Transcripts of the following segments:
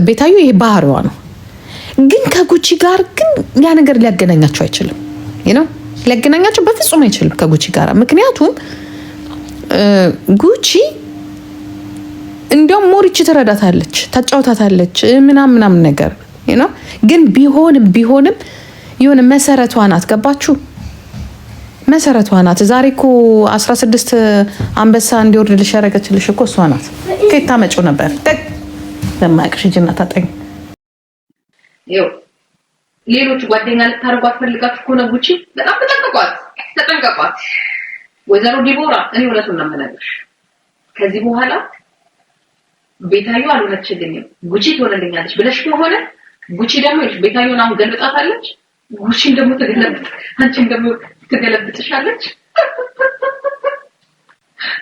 ቤታዩ ይሄ ባህሪዋ ነው። ግን ከጉቺ ጋር ግን ያ ነገር ሊያገናኛቸው አይችልም። ሊያገናኛቸው በፍጹም አይችልም ከጉቺ ጋር። ምክንያቱም ጉቺ እንዲያውም ሞሪች ትረዳታለች፣ ታጫውታታለች ምናምን ነገር ግን ቢሆንም የሆነ መሰረቷ ናት። ገባችሁ? መሰረቷ ናት። ዛሬ እኮ 16 አንበሳ እንዲወርድልሽ ያደረገችልሽ እኮ እሷ ናት። ከየት ታመጪው ነበር? ለማያውቅሽ ሂጂና ታጠኝ። ሌሎች ጓደኛ ልታደርጓት ፈልጋችሁ ከሆነ ጉቺ በጣም ተጠንቀቋት። ወይዘሮ ዲቦራ እኔ እውነቱን ነው የምነግርሽ። ከዚህ በኋላ ቤታዩ አልሆነችልኝም ጉቺ ትሆነልኛለች ብለሽ ከሆነ ጉቺ ደግሞ ቤታዩን አሁን ገልብጣታለች። ጉቺን ደግሞ አንቺን ደግሞ ትገለብጥሻለች።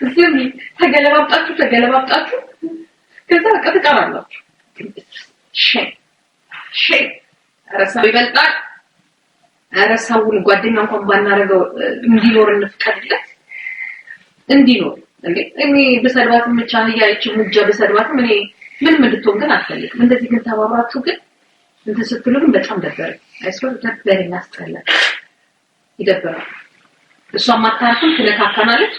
ስለዚህ ተገለባብጣችሁ ከዛ ቀጥቃራላችሁ። ሼ ረሳው ይበልጣል። ረሳውን ጓደኛ እንኳን ባናረገው እንዲኖር እንፍቀድለት እንዲኖር እኔ በሰድባትም ብቻ ያይችው ሙጃ በሰድባትም እኔ ምንም እንድትሆን ግን አልፈልግም። እንደዚህ ግን ተባብራችሁ ግን እንትን ስትሉ ግን በጣም ደበረኝ። አይስወር ደበረኝ፣ አስጠላኝ፣ ይደበራል። እሷ ማታርፍም ትነካካናለች።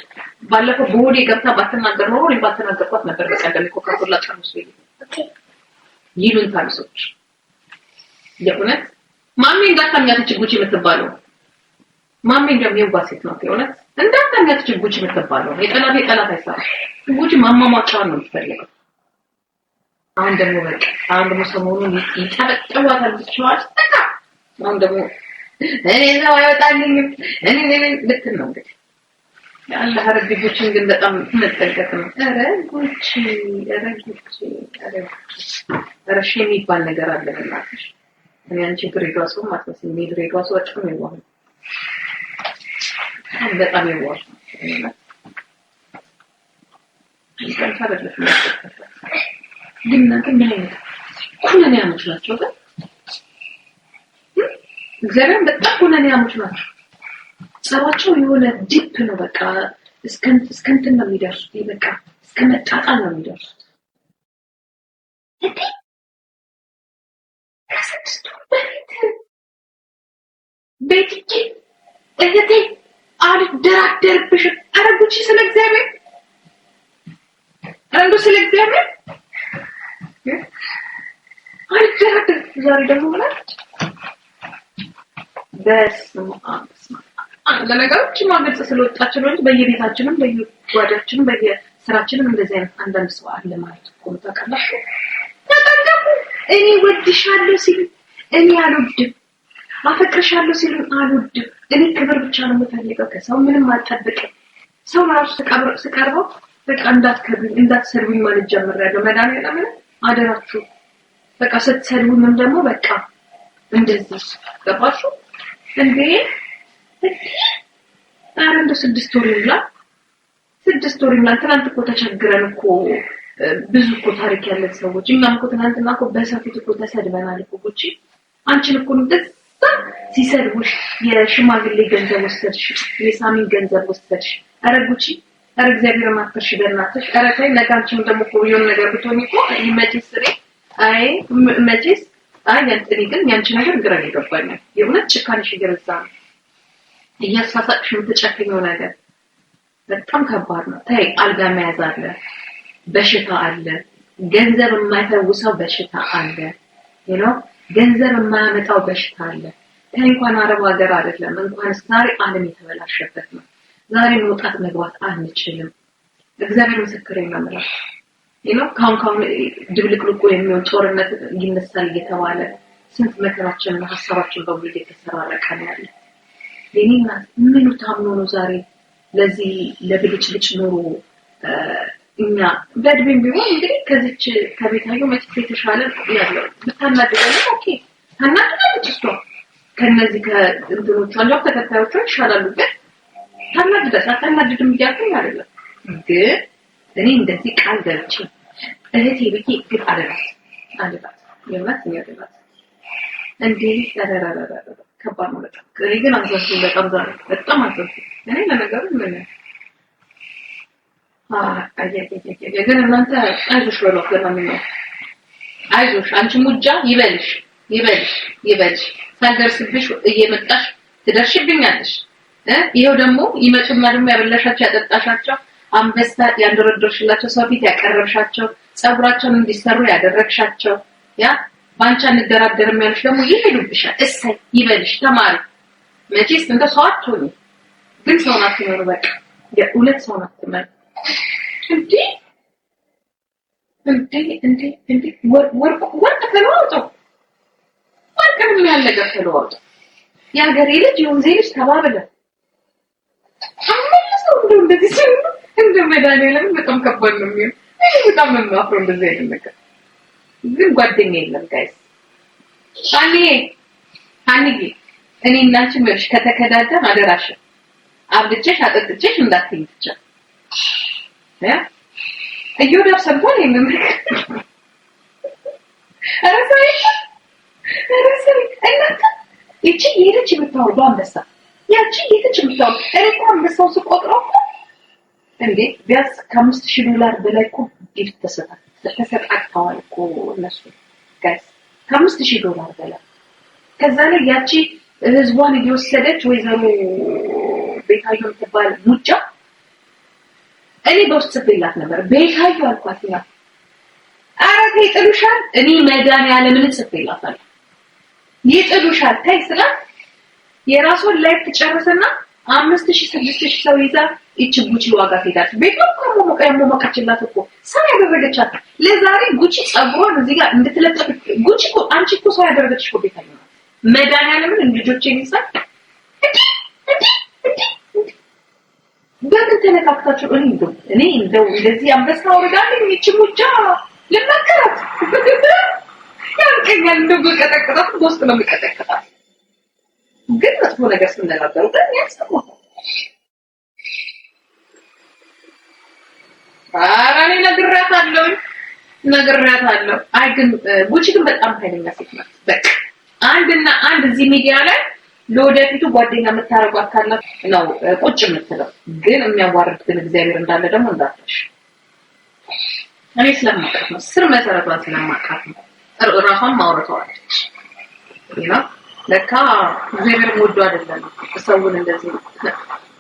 ባለፈው በሆዴ ገብታ ባትናገር ኖሮ እኔ ባትናገርኳት ነበር። በቀደም ኮካኮላ ጠርሙስ ይሉን ታምሶች የእውነት ማሜ እንዳታኛት ጉቺ የምትባለው ማሜ እንደሚያውባ ሴት ነው። የእውነት እንዳታኛት ጉቺ የምትባለው የጠላት አይሰራም። ጉቺ ማማማጫ ነው የምትፈልገው። አሁን ደግሞ ሰሞኑን ይጠበጠዋታል ብቻዋል። አሁን ደግሞ እኔ ነው አይወጣልኝም እኔ ልትል ነው እንግዲህ ያላህ ረቢ። ጉቺን ግን በጣም መጠንቀቅ ነው። ኧረ ጉቺ ኧረ የሚባል ነገር አለ በእናትሽ። እኔ አንቺ ድሬዳዋ ሰው ማትመስል ድሬዳዋ ሰው አጭም ይዋል በጣም ይዋል ግን እናንተ ምን አይነት ኩነኔያሞች ናቸው? እግዚአብሔር በጣም ኩነኔያሞች ናቸው። ጸባቸው የሆነ ዲፕ ነው። በቃ እስከንትን ነው የሚደርሱት። በቃ እስከ መጣጣል ነው የሚደርሱት። ቤትኪ እህቴ አልደራደርብሽም። ኧረ ጉቺ ስለ እግዚአብሔር ስለ እግዚአብሔር አልደራደር። ዛሬ ደግሞ ብላለች። በስመ አብ ለነገሮች ማግለጽ ስለወጣች ነው እንጂ በየቤታችንም በየጓዳችንም በየስራችንም እንደዚህ አይነት አንዳንድ ሰው አለ ማለት ነው። ታውቃላችሁ? ተጠንቀቁ። እኔ ወድሻለሁ ሲል እኔ አልወድም፣ አፈቅርሻለሁ ሲል አልወድም። እኔ ክብር ብቻ ነው የምፈልገው፣ ከሰው ምንም አልጠብቅም። ሰው ራሱ ስቀርበው በቃ እንዳትሰድቡኝ ማለት ጀምሬያለሁ። መድኃኒዓለም አደራችሁ። በቃ ስትሰድቡኝም ደግሞ በቃ እንደዚህ ገባችሁ እንዴ? አንድ 6 ወር ይላል 6 ወር ይላል። ትናንት እኮ ተቸግረን እኮ ብዙ እኮ ታሪክ ያለን ሰዎች እኛም እኮ ትናንትና እኮ በሰፊት እኮ ተሰድበናል እኮ ጉቺ። አንቺን እኮ እንደዛ ሲሰድቡሽ የሽማግሌ ገንዘብ ወሰድሽ፣ የሳሚን ገንዘብ ወሰድሽ። ኧረ ጉቺ ኧረ እግዚአብሔር ማፍርሽ በእናትሽ። ኧረ ተይ ለጋንቺም ደግሞ እኮ የሆነ ነገር ብትሆኚ እኮ መቼስ ያንተኒ ግን ያንቺ ነገር ግራ ይገባኛል። የእውነት ጭካኔሽ ይገርዛ ነው። እያሳሳቅሽ የምትጨክኘው ነገር በጣም ከባድ ነው። ተይ አልጋ መያዝ አለ፣ በሽታ አለ፣ ገንዘብ የማይፈውሰው በሽታ አለ፣ ገንዘብ የማያመጣው በሽታ አለ። ተይ እንኳን አረብ ሀገር አይደለም እንኳን ዛሬ ዓለም የተበላሸበት ነው። ዛሬ መውጣት መግባት አንችልም። እግዚአብሔር ምስክሬ ነው ማለት ካሁን ድብልቅልቁ የሚሆን ጦርነት ይነሳል እየተባለ ስንት መከራችንና ሀሳባችን በሙሉ እየተሰራረቀ ነው ያለ። የኔና ምኑ ታምኖ ነው ዛሬ ለዚህ ለብልጭልጭ ኖሮ እኛ በእድሜም ቢሆን እንግዲህ ከዚች ከቤታዩ መጥቶ የተሻለ ያለው ብታናድደኝ ኦኬ ታናድዳለች። እሷ ከነዚህ ከእንትኖቿ እንደው ተከታዮቿ ይሻላሉ። ግን ታናድድም እያልኩኝ አይደለም። ግን እኔ እንደዚህ ቃል ገብቼ እህቴ ብዬ ግድ አለባት የእውነት የሚያደርጋት እንዴ ተረራራራ ከባድ ነው በጣም። እኔ ግን አንተስ በጣም አንተስ እኔ ለነገሩ ምን ግን እናንተ አይዞሽ በሏት። ለማንኛውም አይዞሽ አንቺ ሙጃ ይበልሽ ሳልደርስብሽ እየመጣሽ ትደርሽብኛለሽ ይሄው ደግሞ ይመጡና ደግሞ ያበላሻቸው ያጠጣሻቸው አንበሳ ያንደረደርሽላቸው ሰው ፊት ያቀረብሻቸው ጸጉራቸውን እንዲሰሩ ያደረግሻቸው ያ ባንቻ እንደራደርም ያልሽ ደግሞ ይሄዱብሻል እሰይ ይበልሽ ተማሪ መቼስ እንደ ሰው አትሆኚ ግን ሰው ናት ነው በቃ የሁለት ሰው ናት ማለት እንዴ ወርቅ ተለዋውጦ ወርቅም ያለገ ተለዋውጦ ያገሬ ልጅ የወንዜልሽ ተባብለ አመለሰው እንደዚህ ሲሉ እንደመዳኔለም በጣም ከባድ ነው የሚሆነው በጣም ነው ማፍሮ እንደዚህ አይደለም ግን ጓደኛ የለም ጋይስ አንዬ እኔ እናንቺ ምርሽ ከተከዳደም አደራሽ አብልጨሽ አጥጥጨሽ እንዳትይኝ ብቻ ያ እዩዳብ ሰምቷል የምምር አረሳይ እናንተ እቺ የሄደች የምታወርደው አንበሳ ያቺ የሄደች የምታወርደው እኔ እኮ አንበሳው ስቆጥረው እንዴ ቢያንስ $5000 በላይ እኮ ጊፍት ተሰጣጣዋል እኮ እነሱ ጋይስ $5000 በላይ ከዛ ላይ ያቺ ህዝቧን እየወሰደች ወይዘሮ ቤታዮ ተባለ ሙጫ እኔ በውስጥ ጽፌላት ነበር ቤታዮ አልኳት ያ አረቴ ጥሉሻል እኔ መዳን ያለ ምን ጽፌላታል ይጥሉሻል ታይስላ የራሱን ላይፍ ተጨረሰና 5000 ሰው ይዛ ይችጉቺ ዋጋ ትሄዳለች ቤቷን ቆሞ መቀችላት እኮ ሰው ያደረገቻት ለዛሬ ጉቺ ጸጉሯን እዚህ ጋር እንድትለጠፍ ጉቺ እኮ አንቺ እኮ ሰው ያደረገች እኮ ቤታዮ መዳን ያለ ምን ልጆቼን ይሳል በምን ተነካክታችሁ እኔ እንደው እንደዚህ አንበሳ ወርዳለኝ ይችሙጃ ለማከራት ያንቀኛል እንደው በቀጠቀጣት ውስጥ ነው የሚቀጠቀጣት ግን መጥፎ ነገር ስንነጋገሩ ግን ያስቀምጣ አራኔ ነግራታለሁ አይ ግን ጉቺ ግን በጣም ኃይለኛ ሴት ናት በቃ አንድ እዚህ ሚዲያ ላይ ለወደፊቱ ጓደኛ መታረቋት ካለ ነው ቁጭ የምትለው ግን የሚያዋርድ ግን እግዚአብሔር እንዳለ ደግሞ እንዳትሽ እኔ ስለማውቃት ነው ስር መሰረቷን ስለማውቃት ነው ራሷን ማውራቷለች ይና ለካ እግዚአብሔር ወዶ አይደለም ሰውን እንደዚህ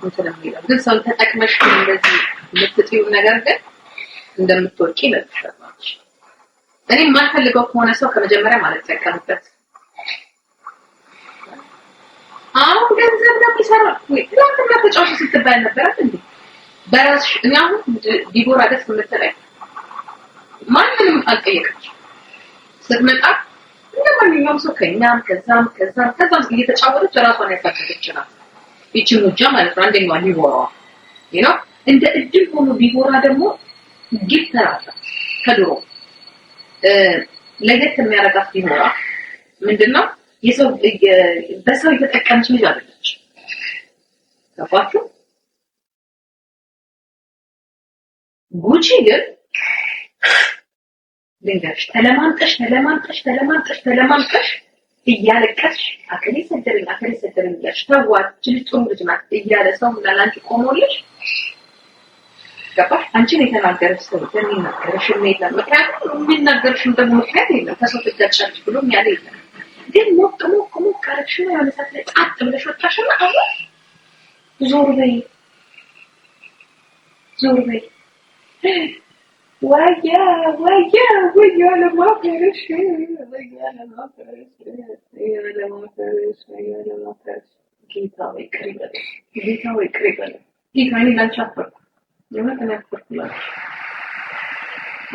እንትን የሚለው ግን ሰው ተጠቅመሽ እንደዚህ የምትጥዩ ነገር ግን እንደምትወጪ ለተሰማች እኔ ማልፈልገው ከሆነ ሰው ከመጀመሪያ ማለት ተቀምጠት አሁን ገንዘብ ነው የሚሰራው ለምን ተጫውተሽ ስትባል ነበር እንዴ በራስሽ እናው ዲቦራ ደስ የምትለኝ ማንንም አልጠየቀች ስትመጣ እንደማንኛውም ሰው ከዛም እየተጫወተች ራሷን ያሳደገች ናት ይቺ ሙጃ ማለት ነው አንደኛዋ ዲቦራ you እንደ እድል ሆኖ ዲቦራ ደግሞ ጊፍተር አለ ከድሮ ለየት የሚያረጋት ዲቦራ ምንድነው የሰው በሰው የተጠቀመች ልጅ አይደለች ታውቃችሁ ጉቺ ግን ልንገርሽ ተለማምጠሽ እያለቀስሽ አከሌ ሰደረኝ እያልሽ ተዋች ልጅ ልጅ ናት እያለ ሰው ላንቺ ቆሞልሽ ገባሽ አንቺን የተናገረሽ ሰው የሚናገርሽ የለም ምክንያቱም የሚናገርሽም ደግሞ ምክንያት የለም ከሰው ትጋጫለሽ ብሎ ያለ የለም ግን ሞቅ ካረግሽ ነው ያለ ሰዓት ላይ ጣጥ ብለሽ ወጣሽና አሁን ዞር በይ ወያ ለማፈርሽ ጌታ ወይ ቅሪበል ጌታ እኔ ላንቺ አፈርኩ የማን አፈርኩላሽ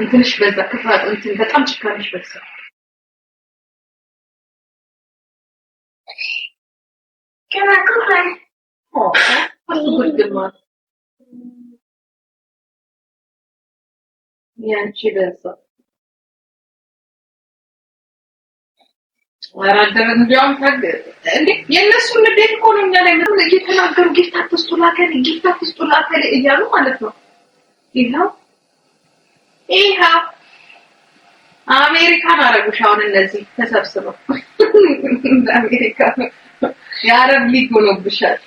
እንትንሽ በዛ ክፋት እንትን በጣም ጭካኔሽ በዛ Can I go home? Oh, that's a good one. Yeah, she does. ወራደር እንዲያውም ታገ እንዴ የነሱ ንዴት እኮ ነው እኛ ላይ ምንም እየተናገሩ ጊፍት አትስጡላከለ እያሉ ማለት ነው ይሄው አሜሪካን አረጉሽ አሁን እነዚህ ተሰብስበው አሜሪካ የአረብ ሊግ ሆኖብሻል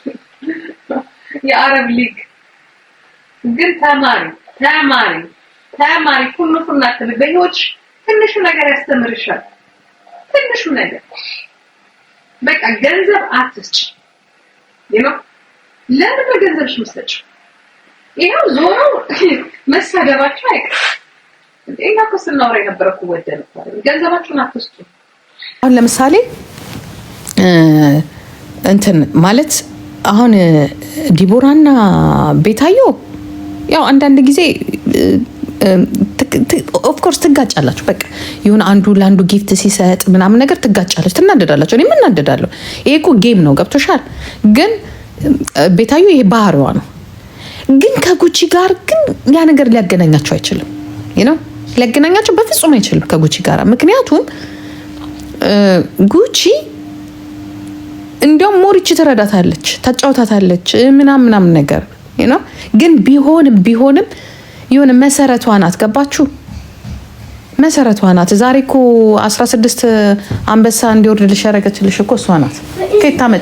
የአረብ ሊግ ግን ተማሪ ሁሉ ፍናት በህይወት ትንሹ ነገር ያስተምርሻል። ትንሹ ነገር በቃ ገንዘብ አትስጭ ለምን በገንዘብሽ መስጠች? ይሄው ዞሮ መሳደባችሁ አይቀር። እና ከስናወራ የነበረው ወደን ገንዘባችሁን አትስጡ። አሁን ለምሳሌ እንትን ማለት አሁን ዲቦራና ቤታዮ ያው አንዳንድ ጊዜ ኦፍ ኮርስ ትጋጫላችሁ። በቃ ይሁን አንዱ ለአንዱ ጊፍት ሲሰጥ ምናምን ነገር ትጋጫላችሁ፣ ትናደዳላችሁ። እኔ ምን እናደዳለሁ? ይሄ እኮ ጌም ነው፣ ገብቶሻል? ግን ቤታዮ ይሄ ባህሪዋ ነው። ግን ከጉቺ ጋር ግን ያ ነገር ሊያገናኛቸው አይችልም። ሊያገናኛቸው በፍጹም አይችልም ከጉቺ ጋር። ምክንያቱም ጉቺ እንዲያውም ሞሪች ትረዳታለች፣ ታጫውታታለች ምናምን ነገር ግን ቢሆንም የሆነ መሰረቷ ናት። ገባችሁ? መሰረቷ ናት። ዛሬ እኮ 16 አንበሳ እንዲወርድ ልሸረገችልሽ እኮ እሷ ናት። ከየት ታመጪ